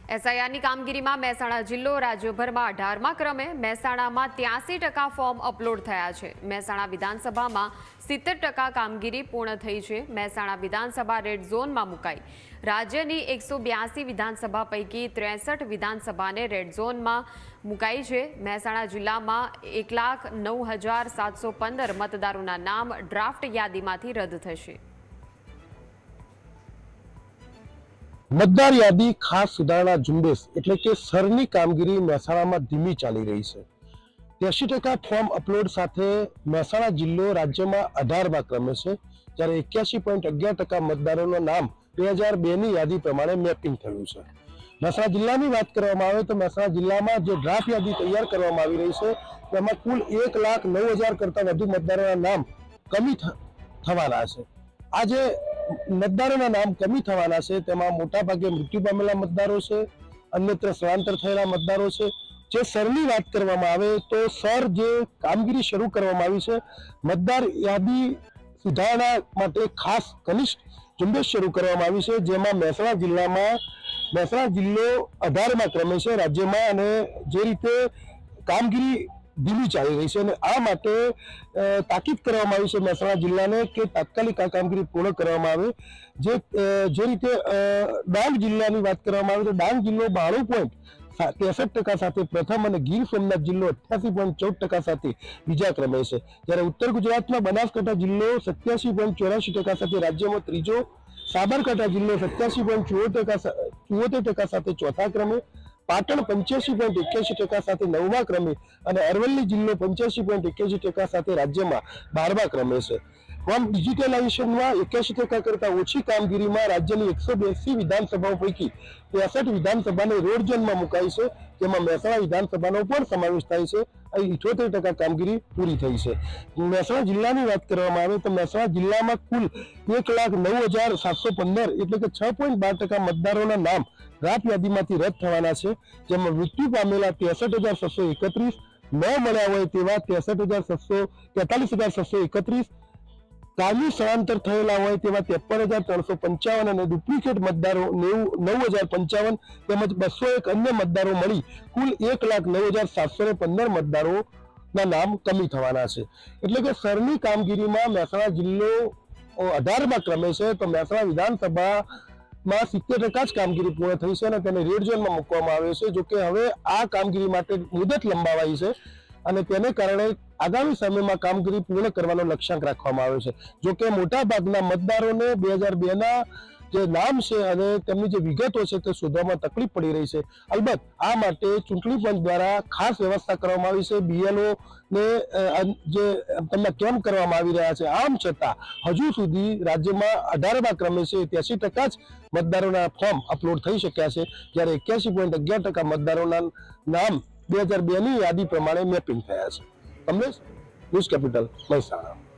એસઆઈઆરની કામગીરીમાં મહેસાણા જિલ્લો રાજ્યભરમાં 18મા ક્રમે, મહેસાણામાં 83% ફોર્મ અપલોડ થયા છે. મહેસાણા વિધાનસભામાં 70% કામગીરી પૂર્ણ થઈ છે. મહેસાણા વિધાનસભા રેડ ઝોનમાં મુકાઈ. રાજ્યની 182 વિધાનસભા પૈકી 63 વિધાનસભાને રેડ ઝોનમાં મુકાઈ છે. મહેસાણા જિલ્લામાં 1,09,715 મતદારોના નામ ડ્રાફ્ટ યાદીમાંથી રદ થશે. મતદાર યાદી ખાસ સુધારણા ઝુંબેશ એટલે કે સરની કામગીરી મહેસાણામાં ધીમી ચાલી રહી છે. 83% ફોર્મ અપલોડ સાથે મહેસાણા જિલ્લો રાજ્યમાં 18મા ક્રમે છે, જ્યારે 81.11% મતદારોના નામ 2002ની યાદી પ્રમાણે મેપિંગ થયું છે. મહેસાણા જિલ્લાની વાત કરવામાં આવે તો મહેસાણા જિલ્લામાં જે ડ્રાફ્ટ યાદી તૈયાર કરવામાં આવી રહી છે તેમાં કુલ 1,09,000 કરતાં વધુ મતદારોના નામ કમી થવાના છે. આજે મતદારોના નામ કમી થવાના છે તેમાં મોટાભાગે મૃત્યુ પામેલા મતદારો છે, અન્યત્ર સ્થળાંતર થયેલા મતદારો છે. જે સરની વાત કરવામાં આવે તો સર જે કામગીરી શરૂ કરવામાં આવી છે, મતદાર યાદી સુધારણા માટે ખાસ કનિષ્ઠ ઝુંબેશ શરૂ કરવામાં આવી છે, જેમાં મહેસાણા જિલ્લો 18મા ક્રમે છે રાજ્યમાં, અને જે રીતે કામગીરી ધીમી ચાલી રહી છે અને આ માટે તાકીદ કરવામાં આવી છે મહેસાણા જિલ્લાને કે તાત્કાલિક આ કામગીરી પૂર્ણ કરવામાં આવે. જે રીતે ડાંગ જિલ્લાની વાત કરવામાં આવે તો ડાંગ જિલ્લો 92.63% સાથે પ્રથમ અને ગીર સોમનાથ જિલ્લો 88.14% સાથે બીજા ક્રમે છે, જ્યારે ઉત્તર ગુજરાતમાં બનાસકાંઠા જિલ્લો 87.84% સાથે રાજ્યમાં ત્રીજો, સાબરકાંઠા જિલ્લો 87.74% સાથે ચોથા ક્રમે, પાટણ 85.81% સાથે 9મા ક્રમે અને અરવલ્લી જિલ્લો 85.81% સાથે રાજ્યમાં 12મા ક્રમે છે. આમ ડિજિટલાઇઝેશનમાં 81% કરતાં ઓછી કામગીરીમાં રાજ્યની 182 વિધાનસભાઓ પૈકી 63 વિધાનસભાને રોડ ઝોનમાં મુકાઈ છે, જેમાં મહેસાણા વિધાનસભાનો પણ સમાવેશ થાય છે. અહીં 78% કામગીરી પૂરી થઈ છે. મહેસાણા જિલ્લાની વાત કરવામાં આવે તો મહેસાણા જિલ્લામાં કુલ 1,09,715 એટલે કે 6.12% મતદારોના નામ ડ્રાફ્ટ યાદીમાંથી રદ થવાના છે, જેમાં મૃત્યુ પામેલા 63,631, ન મળ્યા હોય તેવા 43,631, કાયમી સ્થળાંતર થયેલા હોય તેવા 53,355 અને ડુપ્લિકેટ મતદારો 9,055 તેમજ 201 અન્ય મતદારો મળી કુલ 1,09,715 મતદારોના નામ કમી થવાના છે. એટલે કે સરની કામગીરીમાં મહેસાણા જિલ્લો 18મા ક્રમે છે, તો મહેસાણા વિધાનસભામાં 70% જ કામગીરી પૂર્ણ થઈ છે અને તેને રેડ ઝોનમાં મૂકવામાં આવે છે. જોકે હવે આ કામગીરી માટે મુદત લંબાવાઈ છે અને તેને કારણે આગામી સમયમાં કામગીરી પૂર્ણ કરવાનો લક્ષ્યાંક રાખવામાં આવ્યો છે. જોકે મોટાભાગના મતદારોને 2002ના જે નામ છે અને તેમની જે વિગતો છે તે શોધવામાં તકલીફ પડી રહી છે. અલબત્ત આ માટે ચૂંટણી પંચ દ્વારા ખાસ વ્યવસ્થા કરવામાં આવી છે. BLO ને જે તેમના કેમ્પ કરવામાં આવી રહ્યા છે. આમ છતાં હજુ સુધી રાજ્યમાં 18મા ક્રમે છે, 83% જ મતદારોના ફોર્મ અપલોડ થઈ શક્યા છે, જ્યારે 81.11% મતદારોના નામ 2002ની યાદી પ્રમાણે મેપિંગ થયા છે. Kamlesh, news capital, Mehsana.